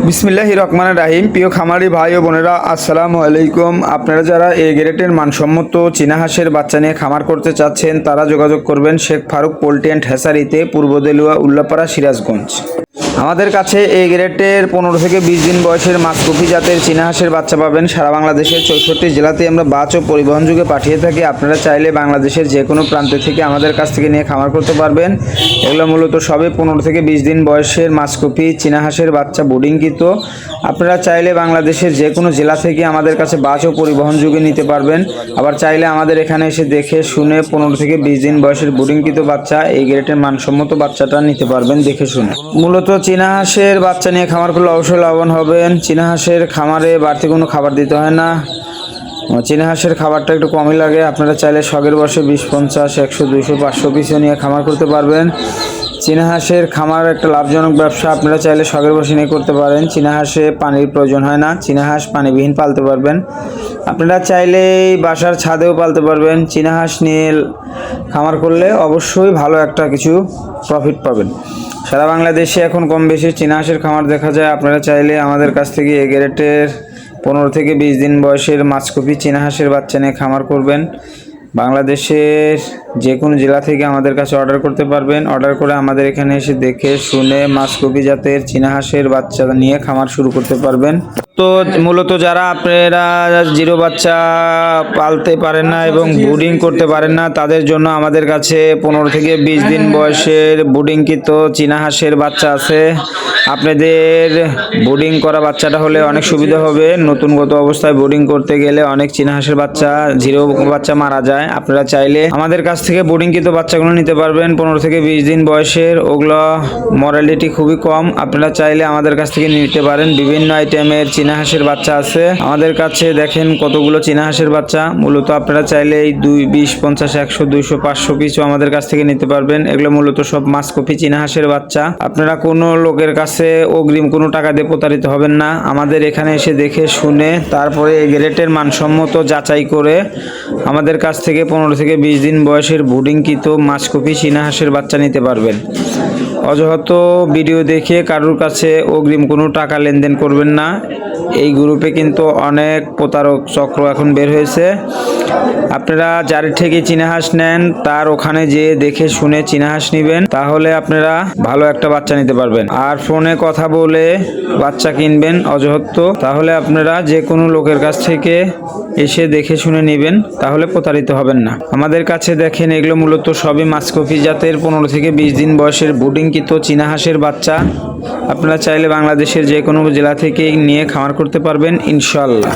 বিসমিল্লাহির রহমানির রহিম। প্রিয় খামারি ভাই ও বোনেরা, আসসালামু আলাইকুম। আপনারা যারা এ গ্রেডের মানসম্মত চীনা হাঁসের বাচ্চা নিয়ে খামার করতে চাচ্ছেন তারা যোগাযোগ করবেন শেখ ফারুক পোল্ট্রি অ্যান্ড হ্যাচারিতে, পূর্ব দেলুয়া, উল্লাপাড়া, সিরাজগঞ্জ। আমাদের কাছে এ গ্রেডের 15 থেকে 20 দিন বয়সের মাসকফি জাতের চীনা হাঁসের বাচ্চা পাবেন। সারা বাংলাদেশের 64 জেলাতে আমরা বাচ ও পরিবহন যুগে পাঠিয়ে থাকি। আপনারা চাইলে বাংলাদেশের যে কোনো প্রান্ত থেকে আমাদের কাছ থেকে নিয়ে খামার করতে পারবেন। এগুলো মূলত সবে 15 থেকে 20 দিন বয়সের মাসকফি চীনা হাঁসের বাচ্চা বোর্ডিংকৃত। আপনারা চাইলে বাংলাদেশের যে কোনো জেলা থেকে আমাদের কাছে বাচ ও পরিবহন যুগে নিতে পারবেন। আবার চাইলে আমাদের এখানে এসে দেখে শুনে 15 থেকে 20 দিন বয়সের বোর্ডিংকৃত বাচ্চা এই গ্রেডের মানসম্মত বাচ্চাটা নিতে পারবেন দেখে শুনে। মূলত চীনা হাঁসের বাচ্চা নিয়ে খামার করলে অবশ্যই লাভবান হবেন। চীনা হাঁসের খামারে বাড়তি কোনো খাবার দিতে হয় না। চীনা হাঁসের খাবারটা একটু কমই লাগে। আপনারা চাইলে শখের বসে 20, 50, 100, 200, 500 পিসও নিয়ে খামার করতে পারবেন। চীনা হাঁসের খামার একটা লাভজনক ব্যবসা। আপনারা চাইলে শখের বসে নিয়ে করতে পারেন। চীনা হাঁসে পানির প্রয়োজন হয় না। চীনা হাঁস পানিবিহীন পালতে পারবেন। আপনারা চাইলে বাসার ছাদেও পালতে পারবেন। চীনা হাঁস নিয়ে খামার করলে অবশ্যই ভালো একটা কিছু প্রফিট পাবেন। সারা বাংলাদেশে এখন কম বেশি চীনা হাঁসের খামার দেখা যায়। আপনারা চাইলে আমাদের কাছ থেকে এ গ্রেডের 15 থেকে 20 দিন বয়সের মাসকফি চীনা হাঁসের বাচ্চা নিয়ে খামার করবেন। বাংলাদেশের যে কোনো জেলা থেকে আমাদের কাছে অর্ডার করতে পারবেন। অর্ডার করে আমাদের এখানে এসে দেখে শুনে মাসকফি জাতের চীনা হাঁসের বাচ্চা নিয়ে খামার শুরু করতে পারবেন। তো মূলত যারা আপনারা জিরো বাচ্চা পালতে পারেন না এবং ব্রুডিং করতে পারেন না তাদের জন্য আমাদের কাছে 15 থেকে 20 দিন বয়সের ব্রুডিংকৃত চীনা হাঁসের বাচ্চা আছে। আপনাদের ব্রুডিং করা বাচ্চাটা হলে অনেক সুবিধা হবে। নতুনগত অবস্থায় ব্রুডিং করতে গেলে অনেক চীনা হাঁসের বাচ্চা জিরো বাচ্চা মারা যায়। আপনারা চাইলে আমাদের কাছ থেকে ব্রুডিংকৃত বাচ্চাগুলো নিতে পারবেন 15 থেকে 20 দিন বয়সের। ওগুলো মরালিটি খুবই কম। আপনারা চাইলে আমাদের কাছ থেকে নিতে পারেন। বিভিন্ন আইটেমের চীনা হাঁসের বাচ্চা আছে আমাদের কাছে। দেখেন কতগুলো চীনা হাঁসের বাচ্চা। মূলত আপনারা চাইলে এই 20, 50, 100, 200, 500 পিসও আমাদের কাছ থেকে নিতে পারবেন। এগুলো মূলত সব মাসকফি চীনা হাঁসের বাচ্চা। আপনারা কোনো লোকের কাছে অগ্রিম কোনো টাকা দিয়ে প্রতারিত হবেন না। আমাদের এখানে এসে দেখে শুনে তারপরে এই গ্রেডের মানসম্মত যাচাই করে আমাদের কাছ থেকে 15 থেকে 20 দিন বয়সের ব্রুডিংকৃত মাসকফি চীনা হাঁসের বাচ্চা নিতে পারবেন। অযথা ভিডিও দেখে কারোর কাছে অগ্রিম কোনো টাকা লেনদেন করবেন না। এই গ্রুপে কিন্তু অনেক প্রতারক চক্র এখন বের হয়েছে। আপনারা যার থেকে চীনা হাঁস নেন তার ওখানে যেয়ে দেখে শুনে চীনা হাঁস নেবেন, তাহলে আপনারা ভালো একটা বাচ্চা নিতে পারবেন। আর ফোনে কথা বলে বাচ্চা কিনবেন অযথা, তাহলে আপনারা যে কোনো লোকের কাছ থেকে এসে দেখে শুনে নেবেন, তাহলে প্রতারিত হবেন না। আমাদের কাছে দেখেন এগুলো মূলত সবই মাসকফি জাতের 15 থেকে 20 দিন বয়সের ব্রুডিংকৃত চীনা হাঁসের বাচ্চা। আপনারা চাইলে বাংলাদেশের যে কোনো জেলা থেকে নিয়ে খামার করতে পারবেন ইনশাআল্লাহ।